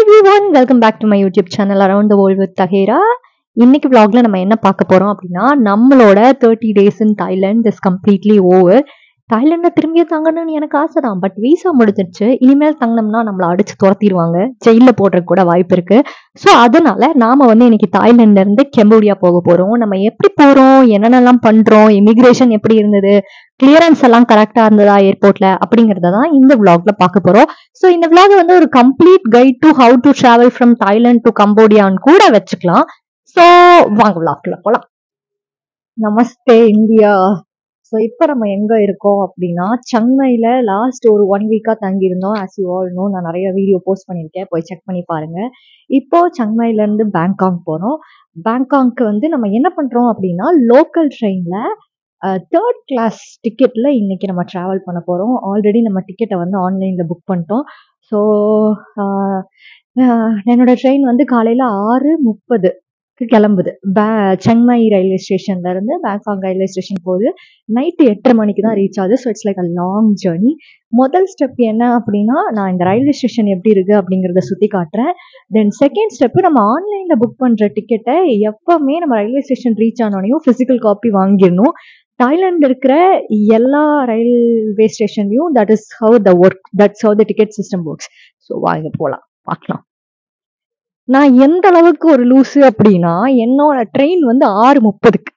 everyone, welcome back to my YouTube channel Around the World with Tahira. இன்னைக்கு vlogல நம்ம என்ன பார்க்க போறோம் அப்படின்னா நம்மளோட 30 days in Thailand is completely over. தாய்லாண்ட்ல திரும்பியும் தங்கணும்னு எனக்கு ஆசைதான், பட் வீசா முடிஞ்சிருச்சு. இனிமேல் தங்கினோம்னா நம்மள அடிச்சு துரத்திடுவாங்க, ஜெயில போடுறதுக்கு கூட வாய்ப்பு இருக்கு. ஸோ அதனால நாம இன்னைக்கு தாய்லாண்ட்ல இருந்து கம்போடியா போக போறோம். நம்ம எப்படி போறோம், என்னென்னலாம் பண்றோம், இமிகிரேஷன் எப்படி இருந்தது, கிளியரன்ஸ் எல்லாம் கரெக்டா இருந்ததா ஏர்போர்ட்ல அப்படிங்கறத தான் இந்த vlogல பார்க்க போறோம். ஸோ இந்த vlog ஒரு complete guide to how to travel from Thailand to கம்போடியான்னு கூட வச்சுக்கலாம். ஸோ வாங்க vlogல போலாம். நமஸ்தே இந்தியா. ஸோ இப்போ நம்ம எங்க இருக்கோம் அப்படின்னா சங்மையில லாஸ்ட் ஒரு 1 வீக்கா தங்கியிருந்தோம். ஆஸ் யூ ஆல் நோ, நான் நிறைய வீடியோ போஸ்ட் பண்ணியிருக்கேன், போய் செக் பண்ணி பாருங்க. இப்போ சங்மையில இருந்து பேங்காக் போறோம். பேங்காக்கு நம்ம என்ன பண்றோம் அப்படின்னா லோக்கல் ட்ரெயின்ல 3rd கிளாஸ் டிக்கெட்ல இன்னைக்கு நம்ம டிராவல் பண்ண போறோம். ஆல்ரெடி நம்ம டிக்கெட்டை ஆன்லைன்ல புக் பண்ணிட்டோம். ஸோ என்னோட ட்ரெயின் காலையில 6:30 கிளம்புது. சென்னை ரயில்வே ஸ்டேஷன்ல இருந்து பேங்காக் ரயில்வே ஸ்டேஷன் போகுது. நைட்டு 8:30 மணிக்கு தான் ரீச் ஆகுது. So it's like a long journey. முதல் ஸ்டெப் என்ன அப்படின்னா, நான் இந்த ரயில்வே ஸ்டேஷன் எப்படி இருக்கு அப்படிங்கிறத சுத்தி காட்டுறேன். தென் செகண்ட் ஸ்டெப், நம்ம ஆன்லைன்ல புக் பண்ற டிக்கெட்டை எப்பவுமே நம்ம ரயில்வே ஸ்டேஷன் ரீச் ஆனோனையும் பிசிக்கல் காப்பி வாங்கிடணும். தாய்லாந்து இருக்கிற எல்லா ரயில்வே ஸ்டேஷன்லயும் that is how the work, that's how the ticket system works. So வாங்க போலாம், பார்க்கலாம். நான் எந்த அளவுக்கு ஒரு லூசு அப்படின்னா, என்னோட ட்ரெயின் 6:30க்கு.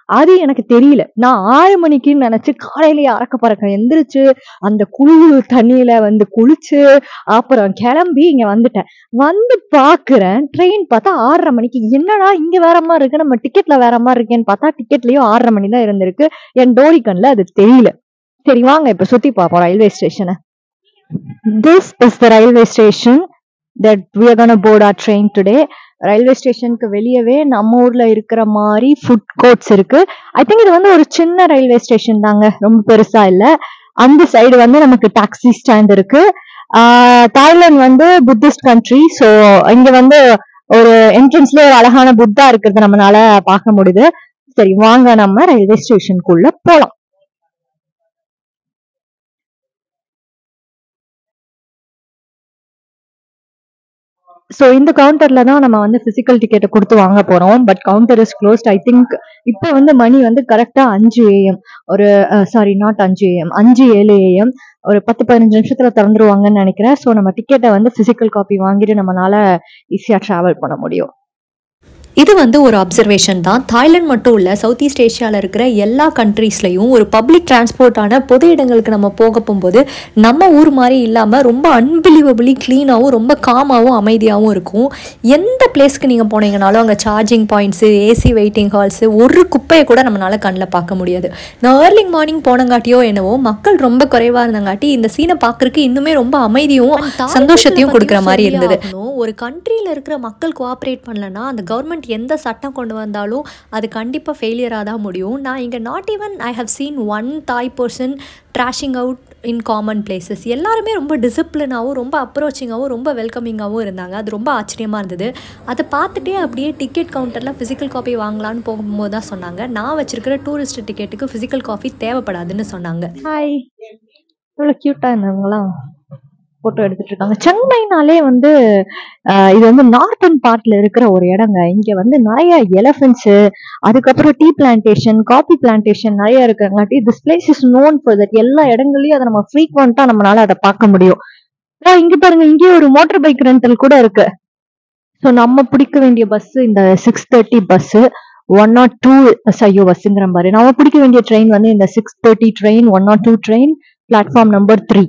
அது எனக்கு தெரியல. நான் 6 மணிக்குன்னு நினைச்சு காலையிலேயே அறக்க பறக்க எந்திரிச்சு அந்த குழு தண்ணியில குளிச்சு அப்புறம் கிளம்பி இங்க வந்துட்டேன். பாக்குறேன் ட்ரெயின் பார்த்தா 6:30 மணிக்கு. என்னடா இங்க வேற மாதிரி இருக்கு, நம்ம டிக்கெட்ல வேற மாதிரி இருக்கேன்னு பார்த்தா டிக்கெட்லயும் 6:30 மணி தான் இருந்திருக்கு. என் டோரிகன்ல அது தெரியல. சரி வாங்க இப்ப சுத்தி பார்ப்போம் ரயில்வே ஸ்டேஷனை. This is the railway station that we are going to board our train today. Railway ஸ்டேஷனுக்கு வெளியவே நம்ம ஊர்ல இருக்கிற மாதிரி ஃபுட் கோர்ட்ஸ் இருக்கு. ஐ திங்க் இது ஒரு சின்ன ரயில்வே ஸ்டேஷன் தாங்க, ரொம்ப பெருசா இல்ல. அந்த சைடு நமக்கு டாக்ஸி ஸ்டாண்ட் இருக்கு. Thailand Buddhist country. ஸோ இங்க ஒரு என்ட்ரன்ஸ்ல ஒரு அழகான புத்தா இருக்கிறது நம்மளால பார்க்க முடியுது. சரி வாங்க நம்ம ரயில்வே ஸ்டேஷனுக்குள்ள போலாம். ஸோ இந்த கவுண்டர்ல தான் நம்ம பிசிக்கல் டிக்கெட்டை கொடுத்து வாங்க போறோம். But counter is closed. I think இப்போ மணி கரெக்டா 5 AM. ஒரு சாரி, நாட் 5 AM, 5:07 AM. ஒரு 10-15 நிமிஷத்துல திறந்துருவாங்கன்னு நினைக்கிறேன். ஸோ நம்ம டிக்கெட்டை பிசிக்கல் காப்பி வாங்கிட்டு நம்மளால ஈஸியா டிராவல் பண்ண முடியும். இது ஒரு அப்சர்வேஷன் தான். தாய்லாந்து மட்டும் இல்லை, சவுத் ஈஸ்ட் ஏஷியாவில் இருக்கிற எல்லா கண்ட்ரீஸ்லையும் ஒரு பப்ளிக் டிரான்ஸ்போர்ட்டான பொது இடங்களுக்கு நம்ம போக போகும்போது நம்ம ஊர் மாதிரி இல்லாமல் ரொம்ப அன்பிலீவபிளி க்ளீனாகவும் ரொம்ப காமாகவும் அமைதியாகவும் இருக்கும். எந்த பிளேஸ்க்கு நீங்கள் போனீங்கனாலும் அங்கே charging points, AC waiting halls, ஒரு குப்பையை கூட நம்மளால் கண்ணில் பார்க்க முடியாது. நான் ஏர்லி மார்னிங் போனங்காட்டியோ என்னவோ மக்கள் ரொம்ப குறைவாக இருந்தங்காட்டி இந்த சீனை பார்க்குறதுக்கு இன்னுமே ரொம்ப அமைதியும் சந்தோஷத்தையும் கொடுக்குற மாதிரி இருந்தது. ஒரு கண்ட்ரியில் இருக்கிற மக்கள் கோஆப்ரேட் பண்ணலன்னா அந்த கவர்மெண்ட் எந்த சட்டம் கொண்டு வந்தாலும் அது கண்டிப்பாக ஃபெயிலியராக தான் முடியும். நான் இங்கே not even I have seen one Thai person trashing out in common places. எல்லாருமே ரொம்ப டிசிப்ளினாகவும் ரொம்ப அப்ரோச்சிங்காகவும் ரொம்ப வெல்கமிங்காகவும் இருந்தாங்க. அது ரொம்ப ஆச்சரியமாக இருந்தது. அதை பார்த்துட்டே அப்படியே டிக்கெட் கவுண்டரில் ஃபிசிக்கல் காப்பி வாங்கலான்னு போகும்போது தான் சொன்னாங்க, நான் வச்சிருக்கிற டூரிஸ்ட் டிக்கெட்டுக்கு ஃபிசிக்கல் காப்பி தேவைப்படாதுன்னு சொன்னாங்க. ஹாய், இவ்வளோ க்யூட்டாக இருந்தாங்களா, போட்டோ எடுத்துட்டு இருக்காங்க. சென்னைனாலே இது நார்த்தன் பார்ட்ல இருக்கிற ஒரு இடங்க. இங்க நிறைய எலிஃபென்ட்ஸ், அதுக்கப்புறம் டீ பிளான்டேஷன், காபி பிளான்டேஷன் நிறைய இருக்கிறங்காட்டி this place is known for that. எல்லா இடங்களையும் அதை நம்ம ஃப்ரீக்வெண்டா நம்மளால அதை பார்க்க முடியும். இங்க பாருங்க, இங்கே ஒரு மோட்டார் பைக் ரெண்டல் கூட இருக்கு. ஸோ நம்ம பிடிக்க வேண்டிய பஸ் இந்த 6:30 பஸ், 102 சையோ பஸ்ங்கிற மாதிரி. நம்ம பிடிக்க வேண்டிய ட்ரெயின் இந்த 6:30 ட்ரெயின், 102 ட்ரெயின், பிளாட்ஃபார்ம் நம்பர் 3.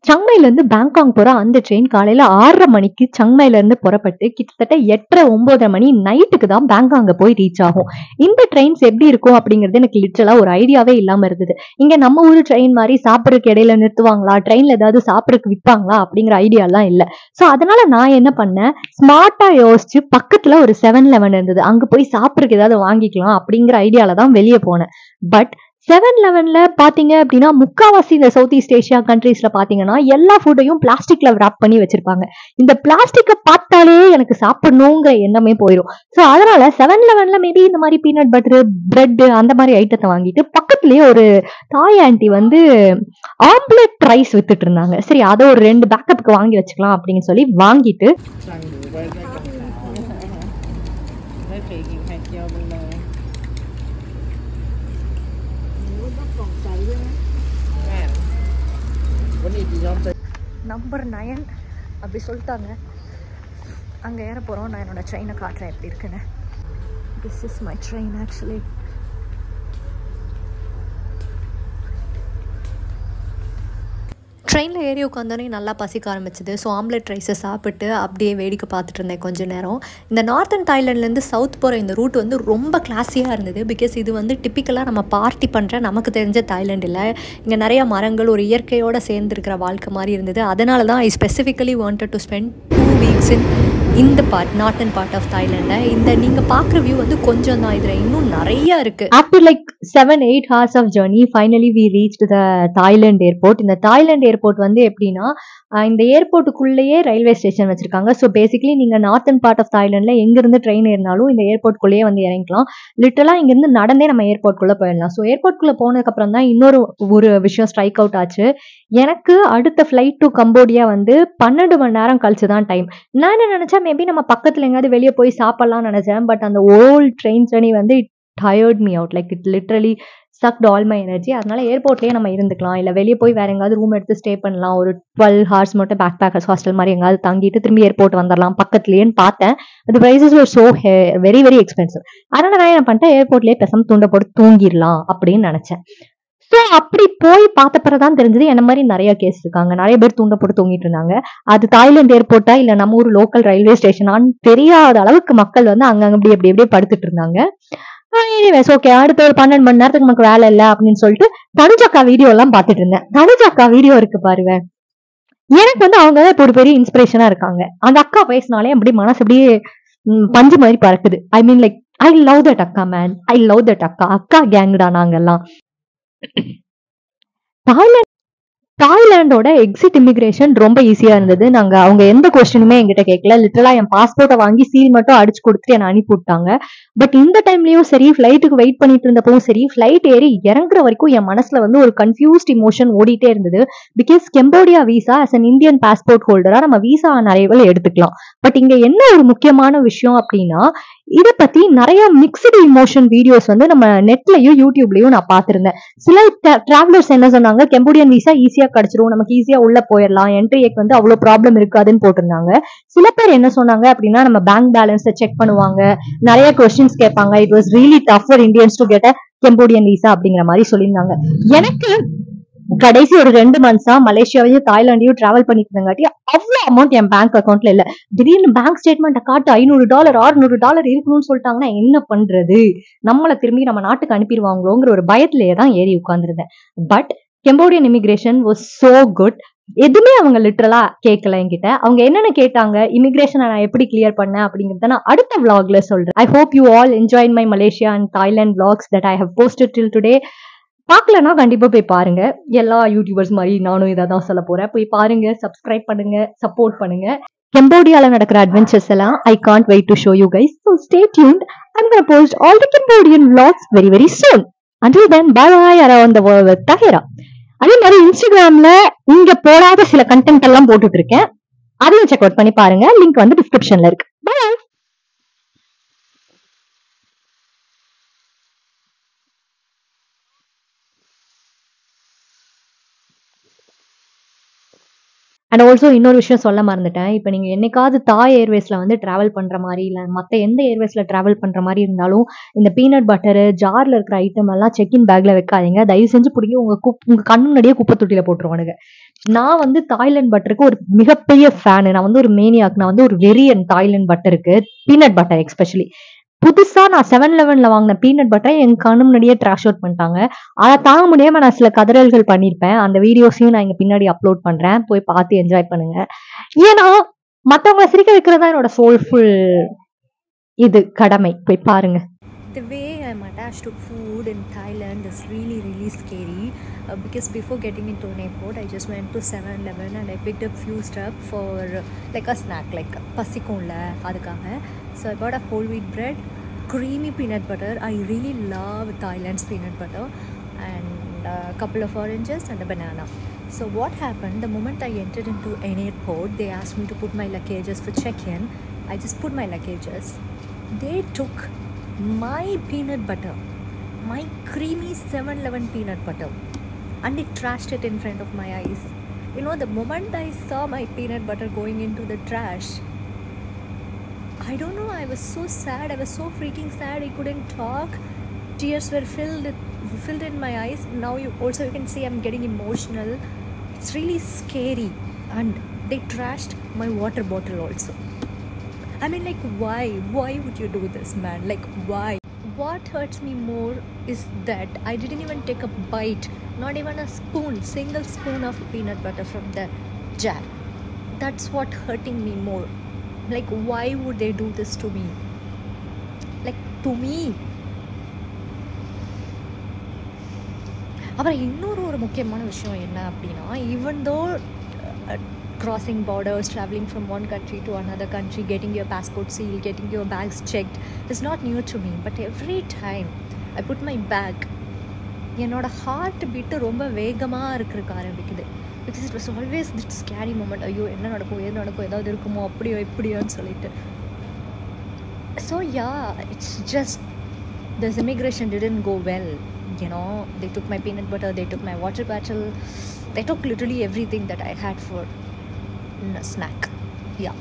சங்மையில இருந்து பேங்காக் போற அந்த ட்ரெயின் காலையில 6:30 மணிக்கு சங்மையில இருந்து புறப்பட்டு கிட்டத்தட்ட 8:30-9 மணி நைட்டுக்கு தான் பேங்காக் போய் ரீச் ஆகும். இந்த ட்ரெயின்ஸ் எப்படி இருக்கும் அப்படிங்கிறது எனக்கு லிட்டரலா ஒரு ஐடியாவே இல்லாம இருந்தது. இங்க நம்ம ஊர் ட்ரெயின் மாதிரி சாப்பிடறதுக்கு இடையில நிறுத்துவாங்களா, ட்ரெயின்ல ஏதாவது சாப்பிடறதுக்கு விற்பாங்களா அப்படிங்கிற ஐடியா எல்லாம் இல்ல. சோ அதனால நான் என்ன பண்ணேன், ஸ்மார்ட்டா யோசிச்சு பக்கத்துல ஒரு 7-Eleven இருந்தது, அங்க போய் சாப்பிடறதுக்கு ஏதாவது வாங்கிக்கலாம் அப்படிங்கிற ஐடியால தான் வெளியே போனேன். பட் 7-Elevenல பாத்தீங்க அப்படின்னா முக்காவாசி இந்த சவுத் ஈஸ்ட் ஏஷியா கண்ட்ரீஸ்ல பாத்தீங்கன்னா எல்லா ஃபுட்டையும் பிளாஸ்டிக்ல ராப் பண்ணி வச்சிருப்பாங்க. இந்த பிளாஸ்டிக்க பார்த்தாலே எனக்கு சாப்பிடணுங்கிற எண்ணமே போயிடும். சோ அதனால 7-Elevenல மேபி இந்த மாதிரி பீனட் பட்டர், பிரெட் அந்த மாதிரி ஐட்டத்தை வாங்கிட்டு பக்கத்துல பக்கத்துலயே ஒரு தாய் ஆண்டி வந்து ஆம்லெட் ரைஸ் வித்துட்டு இருந்தாங்க. சரி அதை ஒரு 2 பேக்கப்புக்கு வாங்கி வச்சுக்கலாம் அப்படின்னு சொல்லி வாங்கிட்டு நம்பர் 9 அப்படி சொல்லிட்டாங்க. அங்கே ஏற போகிறோம். நான் என்னோடய ட்ரெயினை காட்டுறேன் எப்படி இருக்குன்னு. This is my train actually. ட்ரெயினில் ஏறி உட்காந்தோன்னே நல்லா பசிக்க ஆரம்பிச்சிது. ஸோ ஆம்லெட் ரைஸை சாப்பிட்டு அப்படியே வேடிக்கை பார்த்துட்டு இருந்தேன் கொஞ்சம் நேரம். இந்த நார்த்தன் தாய்லாண்ட்லேருந்து சவுத் போகிற இந்த ரூட் வந்து ரொம்ப கிளாஸியாக இருந்தது. பிகாஸ் இது வந்து டிப்பிக்கலாக நம்ம பார்ட்டி பண்ணுற நமக்கு தெரிஞ்ச தாய்லாண்ட் இல்லை. இங்கே நிறையா மரங்கள் ஒரு இயற்கையோடு சேர்ந்துருக்கிற வாழ்க்கை மாதிரி இருந்தது. அதனால தான் I specifically wanted to spend 2 weeks இந்த நார்த்தன் பார்ட் ஆஃப் தாய்லாண்டில். இந்த நீங்கள் பார்க்குற வியூ வந்து கொஞ்சம் தான், இதில் இன்னும் நிறையா இருக்குது. After like 7-8 hours of journey finally we reach the Thailand airport. இந்த தாய்லாண்ட் ஏர்போர்ட் வந்து எப்படின்னா, இந்த ஏர்போர்ட்டுக்குள்ளேயே ரயில்வே ஸ்டேஷன் வச்சிருக்காங்க. ஸோ பேசிக்கலி நீங்கள் நார்த்தன் பார்ட் ஆஃப் தாய்லாண்டில் எங்கேருந்து ட்ரெயின் ஏறினாலும் இந்த ஏர்போர்ட்குள்ளேயே வந்து இறங்கிக்கலாம். லிட்டரலாக இங்கேருந்து நடந்தே நம்ம ஏர்போர்ட்குள்ளே போயிடலாம். ஸோ ஏர்போர்ட்குள்ளே போனதுக்கப்புறம் தான் இன்னொரு விஷயம் ஸ்ட்ரைக் அவுட் ஆச்சு. எனக்கு அடுத்த ஃப்ளைட் டு கம்போடியா வந்து 12 மணி நேரம் கழிச்சு தான் டைம். நான் என்ன நினச்சேன், மேபி நம்ம பக்கத்தில் எங்கேயாவது வெளியே போய் சாப்பிட்லாம்னு நினச்சேன். பட் அந்த ஓல்ட் ட்ரெயின் ஜர்னி வந்து it tired me out. Like it literally sucked all my energy. அதனால ஏர்போர்ட்லேயே நம்ம இருந்துக்கலாம், இல்லை வெளியே போய் வேற எங்காவது ரூம் எடுத்து ஸ்டே பண்ணலாம். ஒரு 12 hours மட்டும் பேக் பேக்கர்ஸ் ஹாஸ்டல் மாதிரி எங்காவது தங்கிட்டு திரும்பி ஏர்போர்ட் வந்துடலாம் பக்கத்துலேயேன்னு பார்த்தேன். அது ப்ரைஸஸ் ஒரு ஸோ வெரி வெரி எக்ஸ்பென்சிவ். அதனால நான் என்ன பண்ணிட்டேன், ஏர்போர்ட்லேயே பெசம் துண்டை போட்டு தூங்கிடலாம் அப்படின்னு நினச்சேன். ஸோ அப்படி போய் பார்த்த பிறகுதான் தெரிஞ்சது என்ன மாதிரி நிறைய கேஸ் இருக்காங்க. நிறைய பேர் தூண்ட போட்டு தூங்கிட்டு இருந்தாங்க. அது தாய்லாந்து ஏர்போர்ட்டா இல்லை நம்ம ஊர் லோக்கல் ரயில்வே ஸ்டேஷனான்னு தெரியாத அளவுக்கு மக்கள் வந்து அங்கங்க இப்படி எப்படி எப்படியே படுத்துட்டு இருந்தாங்க. எனிவேஸ் ஓகே, அடுத்த ஒரு 12 மணி நேரத்துக்கு நமக்கு வேலை இல்லை அப்படின்னு சொல்லிட்டு தனுஜாக்கா வீடியோ எல்லாம் பார்த்துட்டு இருந்தேன். தனுஜாக்கா வீடியோ இருக்கு பாருவேன், எனக்கு வந்து அவங்க தான் இப்போ ஒரு பெரிய இன்ஸ்பிரேஷனா இருக்காங்க. அந்த அக்கா பேசினாலே அப்படி மனசு அப்படியே பஞ்சு மாதிரி பறக்குது. I mean like I love that அக்கா மேன், ஐ லவ் தட் அக்கா. அக்கா கேங்குடா நாங்கெல்லாம். தாய்லாண்டோட எக்ஸிட் இமிகிரேஷன் ரொம்ப ஈஸியா இருந்தது. அவங்க எந்த கொஸ்டினுமே என்கிட்ட கேட்கல. லிட்டரலா என் பாஸ்போர்ட்டை வாங்கி சீல் மட்டும் அடிச்சு கொடுத்துட்டு என்னை அனுப்பி விட்டாங்க. பட் இந்த டைம்லயும் சரி, ஃபிளைட்டுக்கு வெயிட் பண்ணிட்டு இருந்தப்பவும் சரி, ஃபிளைட் ஏறி இறங்குற வரைக்கும் என் மனசுல வந்து ஒரு கன்ஃபியூஸ்ட் இமோஷன் ஓடிட்டே இருந்தது. Because Cambodia visa as an Indian passport ஹோல்டரா நம்ம விசா ஆன் அரைவல் எடுத்துக்கலாம். பட் இங்க என்ன ஒரு முக்கியமான விஷயம் அப்படின்னா, இதை பத்தி நிறைய மிக்சடு இமோஷன் வீடியோஸ் வந்து நம்ம நெட்லயும் யூடியூப்லயும் நான் பார்த்திருந்தேன். சில டிராவலர்ஸ் என்ன சொன்னாங்க, கம்போடியன் விசா ஈஸியா கிடைச்சிரும், நமக்கு ஈஸியா உள்ள போயிடலாம், என்ட்ரிக்கு வந்து அவ்வளவு ப்ராப்ளம் இருக்காதுன்னு போட்டிருந்தாங்க. சில பேர் என்ன சொன்னாங்க அப்படின்னா, நம்ம பேங்க் பேலன்ஸை செக் பண்ணுவாங்க, நிறைய கொஸ்டின்ஸ் கேட்பாங்க, it was really tough for Indians to get a Cambodian visa அப்படிங்கிற மாதிரி சொல்லியிருந்தாங்க. எனக்கு கடைசி ஒரு 2 months மலேசியாவையும் தாய்லாண்டையும் டிராவல் பண்ணிட்டு இருந்தங்காட்டி அவ்வளவு அமௌண்ட் என் பேங்க் அக்கௌண்ட்ல இல்ல. திடீர்னு பேங்க் ஸ்டேட்மெண்ட் காட்டு $500 $600 இருக்கணும்னு சொல்லிட்டாங்கன்னா என்ன பண்றது, நம்மளை திரும்பி நம்ம நாட்டுக்கு அனுப்பிடுவாங்களோங்கிற ஒரு பயத்திலேயே தான் ஏறி உட்கார்ந்துருந்தேன். But Cambodian immigration was so good. எதுவுமே அவங்க லிட்டரலா கேட்கல என்கிட்ட. அவங்க என்னென்ன கேட்டாங்க, இமிகிரேஷனை நான் எப்படி கிளியர் பண்ணேன் அப்படிங்கறத நான் அடுத்த vlogல சொல்றேன். I hope you all enjoy my Malaysia and Thailand vlogs that I have posted till today. பார்க்கலன்னா கண்டிப்பா போய் பாருங்க. எல்லா யூடியூபர்ஸ் மாதிரி நானும் இதை தான் சொல்ல போறேன். போய் பாருங்க, சப்ஸ்கிரைப் பண்ணுங்க, சப்போர்ட் பண்ணுங்க. கம்போடியால நடக்கிற அட்வென்ச்சர்ஸ் எல்லாம் I can't wait to show you guys. So stay tuned. I'm going to post all the Cambodian vlogs very very soon. Until then, bye bye around the world with Tahira. அதே மாதிரி இன்ஸ்டாகிராம்ல இங்க போடாத சில content எல்லாம் போட்டுட்டு இருக்கேன். அதையும் செக் அவுட் பண்ணி பாருங்க. லிங்க் வந்து டிஸ்கிரிப்ஷன்ல இருக்கு. பை. அண்ட் ஆல்சோ இன்னொரு விஷயம் சொல்ல மறந்துட்டேன். இப்போ நீங்கள் என்னைக்காவது தாய் ஏர்வேஸில் வந்து ட்ராவல் பண்ணுற மாதிரி இல்லை மற்ற எந்த ஏர்வேஸில் ட்ராவல் பண்ணுற மாதிரி இருந்தாலும் இந்த பீனட் பட்டரு ஜாரில் இருக்கிற ஐட்டம் எல்லாம் செக்இன் பேக்கில் வைக்காதீங்க. தயவு செஞ்சு பிடிக்கும் உங்கள் கண்ணு முன்னாடியே குப்பை தொட்டியில் போட்டுருவானுங்க. நான் வந்து தாய்லாந்து பட்டருக்கு ஒரு மிகப்பெரிய ஃபேனு. நான் வந்து ஒரு மேனியாக். நான் வந்து ஒரு வெறியன் தாய்லாந்து பட்டருக்கு, பீனட் பட்டர் எக்ஸ்பெஷலி. புதுசா நான் 7-Elevenல வாங்கின பீனட் பட்டரை என் கண்ணு முன்னாடியே ட்ராஷ் அவுட் பண்ணிட்டாங்க. அதை தாங்க முடியாம நான் சில கதறல்கள் பண்ணியிருப்பேன். அந்த வீடியோஸையும் நான் இங்க பின்னாடி அப்லோட் பண்றேன். போய் பார்த்து என்ஜாய் பண்ணுங்க. ஏன்னா மற்றவங்களை சிரிக்க வைக்கிறதா என்னோட சோல்ஃபுல் இது கடமை. போய் பாருங்க. The way I'm attached to food in Thailand is really really scary because before getting into an airport I just went to 7-Eleven and I picked up few stuff for like a snack like pasikunla adukkaga. So I bought a whole wheat bread, creamy peanut butter. I really love Thailand's peanut butter and a couple of oranges and a banana. So what happened, the moment I entered into an airport, they asked me to put my luggages for check-in. I just put my luggages. They took my peanut butter, my creamy 7-Eleven peanut butter, and they trashed it in front of my eyes. You know, the moment I saw my peanut butter going into the trash, I don't know, I was so sad. I was so freaking sad. I couldn't talk. Tears were filled in my eyes. Now you can see I'm getting emotional. It's really scary. And they trashed my water bottle also. I mean, like, why would you do this, man? Like, why? What hurts me more is that I didn't even take a bite, not even a single spoon of peanut butter from the jar. That's what hurting me more. Like, why would they do this to me? Like, to me. அப்புறம் இன்னொரு முக்கியமான விஷயம் என்ன அப்படின்னா, even though crossing borders, traveling from one country to another country, getting your passport sealed, getting your bags checked is not new to me. But every time I put my bag, என்னோட heart beat ரொம்ப வேகமாக இருக்கிறதுக்கு ஆரம்பிக்குது. Because it was always that scary moment. ஐயோ, என்ன நடக்கும், ஏது நடக்கும், ஏதாவது இருக்குமோ, அப்படியோ இப்படியோன்னு சொல்லிட்டு. So yeah, it's just this immigration didn't go well. You know, they took my peanut butter, they took my water bottle, they took literally everything that I had for a snack. Yeah.